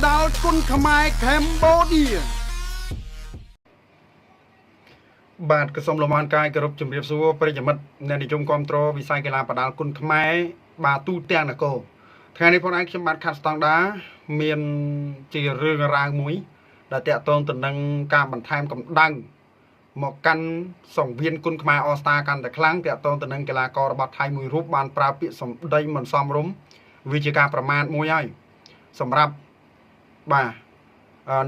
ដល់គុណខ្មែរកម្ពុជាបាទក៏សូមលំអរកាយគោរពជំរាបសួរប្រិយមិត្តអ្នកនិយមគាំទ្រវិស័យកីឡាប្រដាល់គុណខ្មែរបាទទូទាំងនគរថ្ងៃនេះផងឯងខ្ញុំបាទខាត់ស្តង់ដាមានជារឿងរ៉ាវមួយដែលតាក់ទងទៅនឹងការបន្ថែមកម្ដៅមកកាន់សង្វៀនគុណខ្មែរអស្តាកាន់តែខ្លាំងតាក់ទងទៅនឹងកីឡាកររបស់ថៃមួយរូបបានប្រើពាក្យសម្ដីមិនសមរម្យវាជាការប្រមាថមួយហើយសម្រាប់បាទ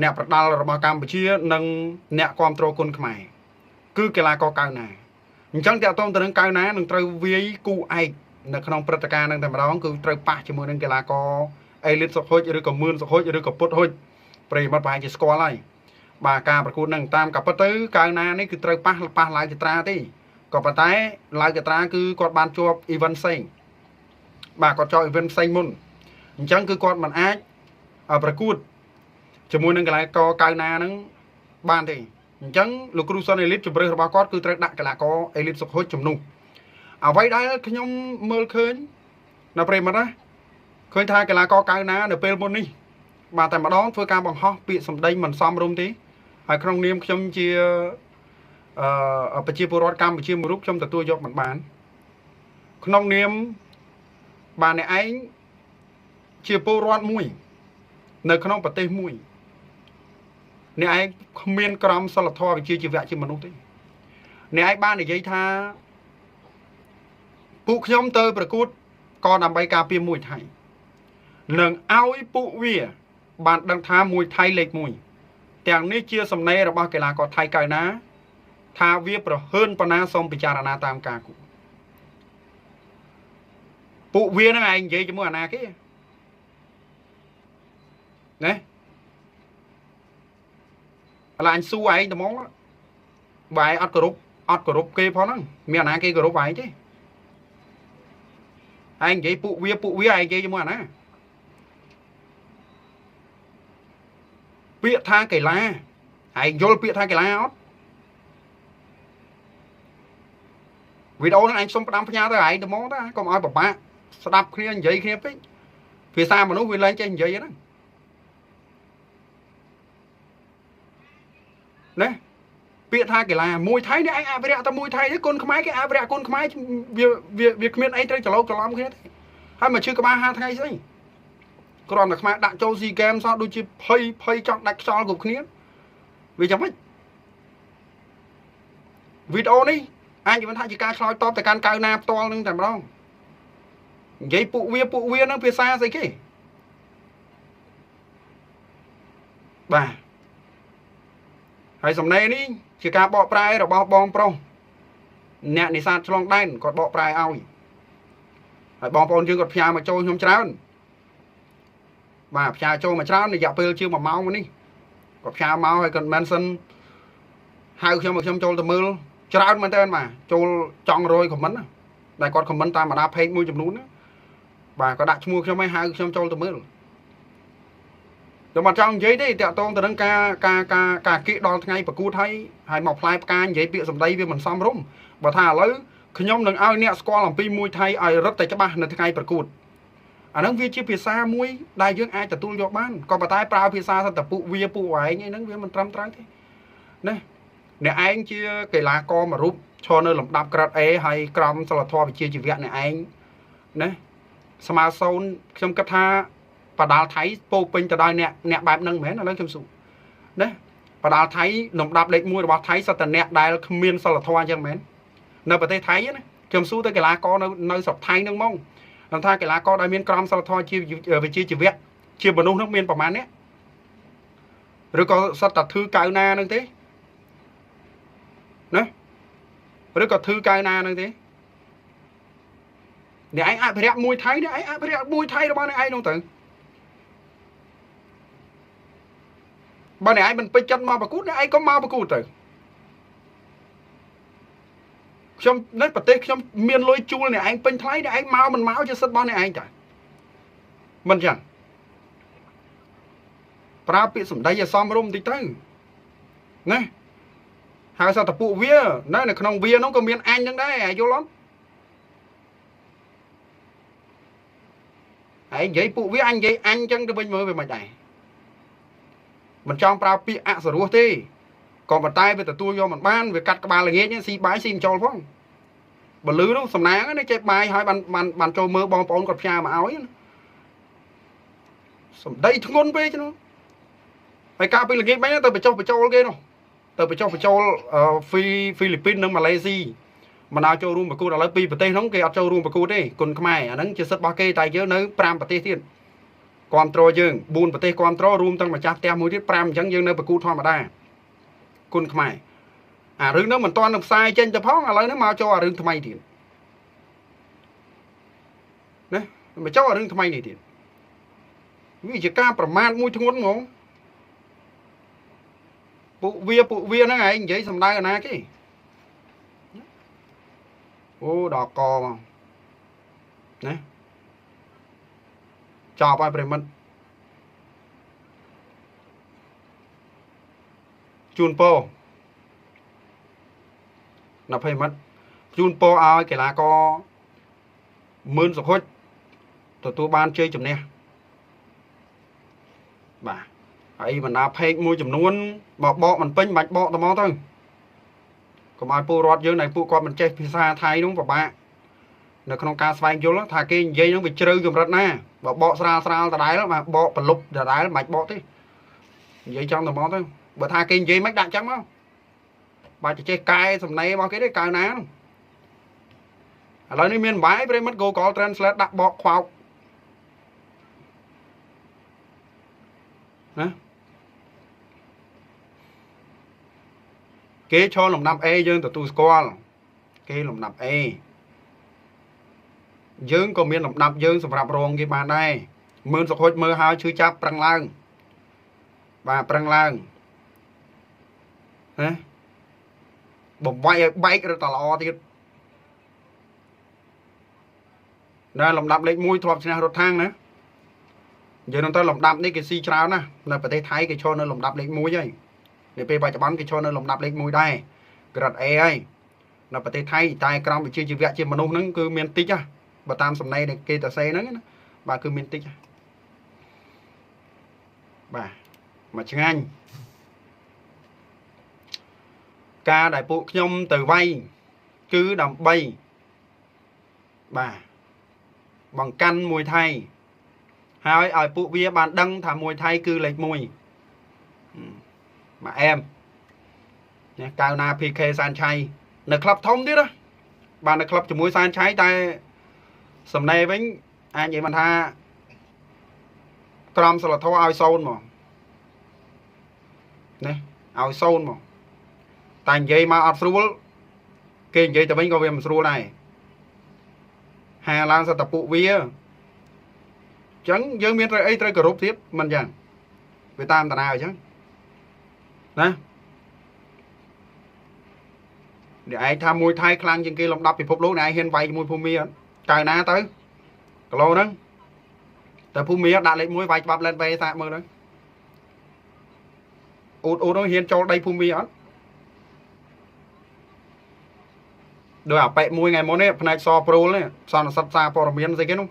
អ្នកប្រដាល់របស់កម្ពុជានិងអ្នកគាំទ្រគុណខ្មែរគឺកីឡាករកៅណាអញ្ចឹងតាក់ទងទៅនឹងកៅណានឹងត្រូវវាយគូឯកនៅក្នុងព្រឹត្តិការណ៍នឹងតែម្ដងគឺត្រូវប៉ះជាមួយនឹងកីឡាករអេលីតសុខុចឬក៏មឿនសុខុចឬក៏ពុតហុចប្រិយមិត្តប្រហែលជាស្គាល់ហើយបាទការប្រកួតនឹងតាមកាពិតទៅកៅណានេះគឺត្រូវប៉ះឡាវចត្រាទេក៏ប៉ុន្តែឡាវចត្រាគឺគាត់បានជាប់អ៊ីវ៉ាន់ផ្សេងបាទគាត់ជាប់អ៊ីវ៉ាន់ផ្សេងមុនអញ្ចឹងគឺគាត់មិនអាចប្រកួតជាមួយនឹងកីឡាករកៅណានឹងបានទេអញ្ចឹងលោកគ្រូសុនអេលីតជំរឿសរបស់គាត់គឺត្រូវដាក់កីឡាករអេលីតសុខុចជំនួសអ្វីដែលខ្ញុំមើលឃើញនៅប្រិមត្តណាឃើញថាកីឡាករកៅណានៅពេលមុននេះបាទតែម្ដងធ្វើការបង្ហោះពាក្យសម្ដីមិនសមរម្យទេហើយក្នុងនាមខ្ញុំជាប្រជាពលរដ្ឋកម្ពុជាមួយរូបខ្ញុំទទួលយកមិនបានក្នុងនាមបាទអ្នកឯងជាពលរដ្ឋមួយនៅក្នុងប្រទេសមួយអ្នកឯងគ្មានក្រមសីលធម៌វិជ្ជាជីវៈជាមនុស្សទេអ្នកឯងបាននិយាយថាពួកខ្ញុំទៅប្រកួតក៏ដើម្បីការពារមួយថៃនឹងឲ្យពួកវាបានដឹងថាមួយថៃលេខ1ទាំងនេះជាសំណេររបស់កីឡាករថៃកៅណាថាវាប្រហើនប៉ុណ្ណាសូមពិចារណាតាមការគូពួកវានឹងឯងនិយាយជាមួយអាណាគេណាឥឡូវអញសួរឯងត្មងបើឯងអត់គោរពគេផងហ្នឹងមានអាណាគេគោរពឯងទេឯងនិយាយពួកវាឯងនិយាយជាមួយអាណាពាក្យថាកីឡាឯងយល់ពាក្យថាកីឡាអត់វីដេអូហ្នឹងឯងសុំផ្ដាំផ្ញើទៅឯងត្មងតាកុំឲ្យពិបាកស្ដាប់គ្នានិយាយគ្នាពេកភាសាមនុស្សវាលែងចេះនិយាយហ្នឹងណាពាក្យថាកីឡាមួយថៃនេះឯងអភិរក្សតែមួយថៃទេគុនខ្មែរគេអភិរក្សគុនខ្មែរវាគ្មានអីត្រូវច្រឡំគ្នាទេហើយមកជឿក្បាល5ថ្ងៃស្អីគ្រាន់តែខ្មែរដាក់ចូលស៊ីហ្គេមសោះដូចជាភ័យចង់ដាច់ខ្យល់គ្រប់គ្នាវាយ៉ាងម៉េចវីដេអូនេះអាចនិយាយថាជាការឆ្លើយតបទៅកាន់កៅណាផ្ទាល់នឹងតែម្ដងនិយាយពួកវានឹងភាសាស្អីគេបាទហើយសំណេរនេះជាការបកប្រែរបស់បងប្រុសអ្នកនេសាទឆ្លងដែនគាត់បកប្រែឲ្យហើយបងប្អូនយើងគាត់ផ្ញើមកចូលខ្ញុំច្រើនបាទផ្ញើចូលមកច្រើនរយៈពេលជាង1ម៉ោងនេះគាត់ផ្ញើមកហើយគាត់ mention ហៅខ្ញុំមកខ្ញុំចូលទៅមើលច្រើនមែនតើបាទចូលចង់100 comment ណាដែលគាត់ comment តាមបណ្ដា page មួយចំនួនណាបាទគាត់ដាក់ឈ្មោះខ្ញុំឲ្យហៅខ្ញុំចូលទៅមើលខ្ញុំអត់ចង់និយាយទេតាក់ទងទៅនឹងការគៀកដល់ថ្ងៃប្រកួតហើយមកផ្លែផ្កានិយាយពាក្យសម្ដីវាមិនសមរម្យបើថាឥឡូវខ្ញុំនឹងឲ្យអ្នកស្គាល់អំពីមួយថៃឲ្យរឹតតែច្បាស់នៅថ្ងៃប្រកួតអាហ្នឹងវាជាភាសាមួយដែលយើងអាចទទួលយកបានក៏ប៉ុន្តែប្រើភាសាសត្វតពុវាពួកឯងហ្នឹងវាមិនត្រឹមត្រូវទេណាអ្នកឯងជាកីឡាករមួយរូបឈរនៅលំដាប់ក្រាត់ A ហើយក្រមសីលធម៌វិជ្ជាជីវៈអ្នកឯងណាស្មើ0ខ្ញុំគិតថាបដាល់ថៃពោពេញទៅដោយអ្នកបែបហ្នឹងមែនឥឡូវខ្ញុំសួរណាបដាល់ថៃលំដាប់លេខ1របស់ថៃសត្វតអ្នកដែលគ្មានសីលធម៌អញ្ចឹងមែននៅប្រទេសថៃណាខ្ញុំសួរទៅកីឡាករនៅស្រុកថៃហ្នឹងហ្មងថាកីឡាករដែលមានក្រមសីលធម៌ជាវិជ្ជាជីវៈជាមនុស្សហ្នឹងមានប្រមាណអ្នកឬក៏សត្វតាធឺកៅណាហ្នឹងទេណាឬក៏ធឺកៅណាហ្នឹងទេអ្នកឯងអភិរក្សមួយថៃនេះឯងអភិរក្សមួយថៃរបស់អ្នកឯងហ្នឹងទៅបើអ្នកឯងមិនពេញចិត្តមកប្រកួតអ្នកឯងក៏មកប្រកួតទៅខ្ញុំនៅប្រទេសខ្ញុំមានលុយជួលអ្នកឯងពេញថ្លៃអ្នកឯងមកមិនមកជាសិទ្ធិរបស់អ្នកឯងតាមិនចឹងប្រើពាក្យសម្ដីឲ្យសមរម្យតិចទៅណាហើយសត្វតពួកវានៅក្នុងវានោះក៏មានអញហ្នឹងដែរយល់អត់ឯងនិយាយពួកវាអញនិយាយអញចឹងទៅវិញមើលវាមិនដែរ mình trong prao pi ạ sở rùa thế còn bàn tay về từ tua vô mình ban về cắt cái bàn là nghe nhé xì bái xin cho phong bật lứ nó sầm ná nó chạy bài hai bàn trâu mơ bong bóng cọp cha mà áo ấy sầm đây thằng con về cho nó phải cao bây là nghe mấy tao phải cho cái nó tao phải cho Philippines nó Malaysia mà nào cho room mà cô đã lấy pi bờ tây nóng kia cho room mà cô đấy còn khai anh chưa sắp ba cây tài nhớ nơi pram bờ tây thiên control dương buôn bờ tây control room tăng mà chặt tem mũi tiết pram chẳng dương nơi bờ cô thoa mà đa con khai rừng đó mình toàn làm sai trên cho phóng lấy nó mau cho rừng thay thì đấy mà cho rừng thay này thì vì chỉ caប្រមាណមួយធ្ងន់ហ្មងពួកវាហ្នឹងឯងនិយាយសំដៅណាគេអូដល់កមកណាចប់ហើយប្រិមិត្តជូនពរណាប្រិមិត្តជូនពរឲ្យកីឡាករមឿនសុខុចទទួលបានជ័យជំនះបាទហើយបណ្ដាเพจមួយចំនួនបកមិនពេញបាច់បកទៅមកទៅកុំឲ្យពលរដ្ឋយើងដែលពួកគាត់មិនចេះភាសាថៃនោះពិបាកនៅក្នុងការស្វែងយល់ថាគេនិយាយនឹងវាជ្រៅកម្រិតណាបើបកស្រាលដដែលបាទបកប្រលប់ដដែលមិនបាច់បកទេនិយាយចង់ទៅមកទៅបើថាគេនិយាយមិនដាក់ចឹងមកបាទចេះកែសំណេររបស់គេទេកៅណាឥឡូវនេះមានបាយប្រិមិត្ត Google Translate ដាក់បកខ្វោកណាគេឈរលំដាប់ A យើងទទួលស្គាល់គេលំដាប់ A យើងក៏មានលំដាប់យើងសម្រាប់រងគេបានដែរមឿនសុខុចមើលហើយឈឺចាប់ប្រឹងឡើងបាទប្រឹងឡើងណាបំវាយឲ្យបែករត់តល្អទៀតនៅលំដាប់លេខ1ធ្លាប់ឈ្នះរត់ທາງណាយើងនឹងទៅលំដាប់នេះគេស៊ីច្រើនណាស់នៅប្រទេសថៃគេឈរនៅលំដាប់លេខ1ហើយនៅពេលបច្ចុប្បន្នគេឈរនៅលំដាប់លេខ1ដែរក្រឹត A ហើយនៅប្រទេសថៃតែក្រមវិជ្ជាជីវៈជាមនុស្សហ្នឹងគឺមានតិចហ่ะបើតាមសំណេរនៃគេតសេហ្នឹងណាបាទគឺមានតិចបាទមកឆ្ងាញ់ការដែលពួកខ្ញុំទៅវាយគឺដើម្បីបាទបង្កាន់មួយថៃហើយឲ្យពួកវាបានដឹងថាមួយថៃគឺលេខ1មកអែមនេះកៅណា PK សានឆៃនៅក្លឹបធំទៀតណាបាននៅក្លឹបជាមួយសានឆៃតែសំណេរវិញអាចនិយាយបានថាក្រមសិលធម៌ឲ្យ0មកណាឲ្យ0មកតែនិយាយមកអត់ស្រួលគេនិយាយទៅវិញក៏វាមិនស្រួលដែរហាឡើងសតពុវាចឹងយើងមានត្រូវអីត្រូវគោរពទៀតមិនចឹងវាតាមតារាអញ្ចឹងណានេះឯងថាមួយថៃខ្លាំងជាងគេលំដាប់ពិភពលោកនេះឯងហ៊ានវាយជាមួយភូមិអត់កៅណាទៅគីឡូហ្នឹងតែភូមិដាក់លេខ1វាយច្បាប់លែនវេសាកមើលទៅអូតហ្នឹងហ៊ានចូលដីភូមិអត់ដោយអាប៉ែមួយថ្ងៃមុននេះផ្នែកសប្រូលនេះសន្និសិទសារព័ត៌មានស្អីគេនោះ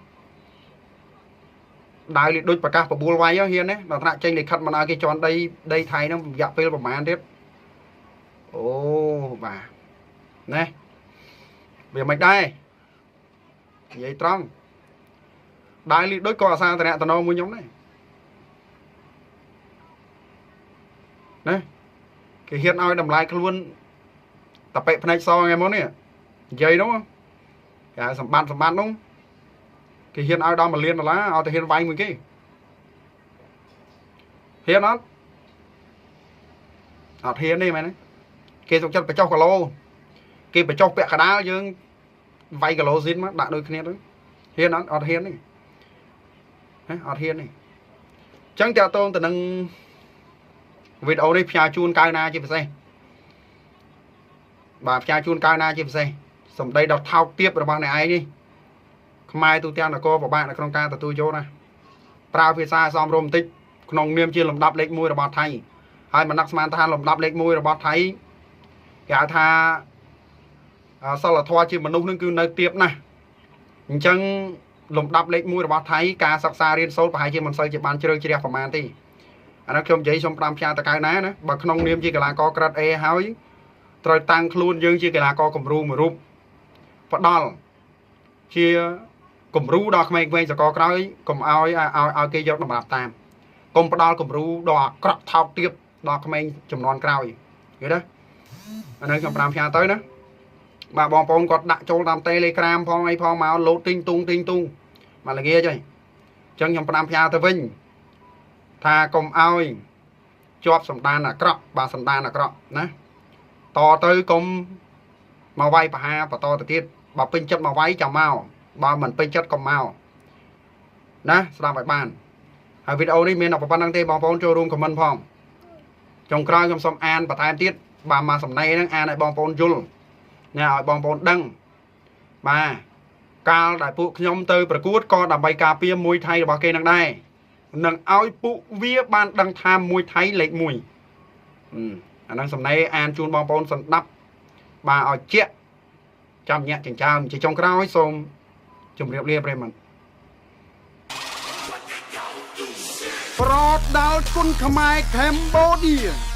ដើរលីដូចប្រកាសបបួលវាយហ៊ានណាដល់ថ្នាក់ចេញលិខិតមកឲ្យគេជន់ដីថៃហ្នឹងរយៈពេលប្រហែលទៀតអូបាទណែវាមិនដែរនិយាយត្រង់ដើរលីដូចក៏អាសាតំណតំណមួយខ្ញុំដែរណាគេហ៊ានឲ្យតម្លៃខ្លួនតាប៉ែផ្នែកសថ្ងៃមុននេះនិយាយនោះគេហៅសម្បត្តិនោះគេហ៊ានឲ្យដល់$1 លានឲ្យទៅហ៊ានវាយមួយគេហ៊ានអត់ហ៊ានទេមែនទេគេសុខចិត្តបញ្ចុះគីឡូគេបញ្ចុះពាក់កដាលយើងវាយគីឡូស៊ីនមកដាក់ដូចគ្នាទៅហ៊ានអត់ហ៊ានទេអត់ហ៊ានទេអញ្ចឹងតើតងទៅនឹងវីដេអូនេះផ្សាយជូនកៅណាជាពិសេសបាទផ្សាយជូនកៅណាជាពិសេសសម្ដីដល់ថោកទាបរបស់អ្នកឯងនេះខ្មែរទូទាំងនគរពិបាកនៅក្នុងការទទួលយកណាប្រើភាសាសមរម្យបន្តិចក្នុងនាមជាលំដាប់លេខ1របស់ថៃហើយមិននឹកស្មានថាលំដាប់លេខ1របស់ថៃគេហៅថាសិលធម៌ជាមនុស្សនឹងគឺនៅទាបណាស់អញ្ចឹងលំដាប់លេខ1របស់ថៃការសិក្សារៀនសូត្រប្រហែលជាមិនសូវជាបានជ្រៅជ្រះប្រហែលទេ អានោះខ្ញុំនិយាយសូម5ផ្សាយតកៅណាណាបើក្នុងនាមជាកីឡាករក្រិតអេហើយត្រូវតាំងខ្លួនយើងជាកីឡាករគំរូមួយរូបផ្ដល់ជាគំរូដល់ក្មេងៗសកលក្រោយកុំឲ្យគេយកតម្រាប់តាមកុំផ្ដល់គំរូដល់អាក្រក់ថោកទាបដល់ក្មេងចំនួនក្រោយឃើញទេអានោះខ្ញុំ5ផ្សាយទៅណាបាទបងប្អូនគាត់ដាក់ចូលតាម Telegram ផងអីផងមកលោតទិញទុងមកល្ងាចហើយអញ្ចឹងខ្ញុំ5ផ្សាយទៅវិញថាកុំឲ្យជាប់សម្ដានអាក្រក់បាទសម្ដានអាក្រក់ណាតទៅកុំមកវាយបហាបន្តទៅទៀតបើពេញចិត្តមកវាយចាំមកបើមិនពេញចិត្តកុំមកណាស្ដាប់ឲ្យបានហើយវីដេអូនេះមានតែប៉ុណ្្នឹងទេបងប្អូនចូលរួមខមមិនផងចុងក្រោយខ្ញុំសូមអានបន្ថែមទៀតបាទមកសំណេរហ្នឹងអានឲ្យបងប្អូនយល់ណាឲ្យបងប្អូនដឹងបាទកាលដែលពួកខ្ញុំទៅប្រកួតក៏ដើម្បីការពារមួយថៃរបស់គេនឹងដែរនឹងឲ្យពួកវាបានដឹងថាមួយថៃលេខ1អាហ្នឹងសំណេរអានជូនបងប្អូនស្ដាប់បាទឲ្យជាក់ចាំញាក់ចិញ្ចើមជាចុងក្រោយសូមជម្រាបលាប្រិយមិត្តប្រដល់គុណខ្មែរកម្ពុជា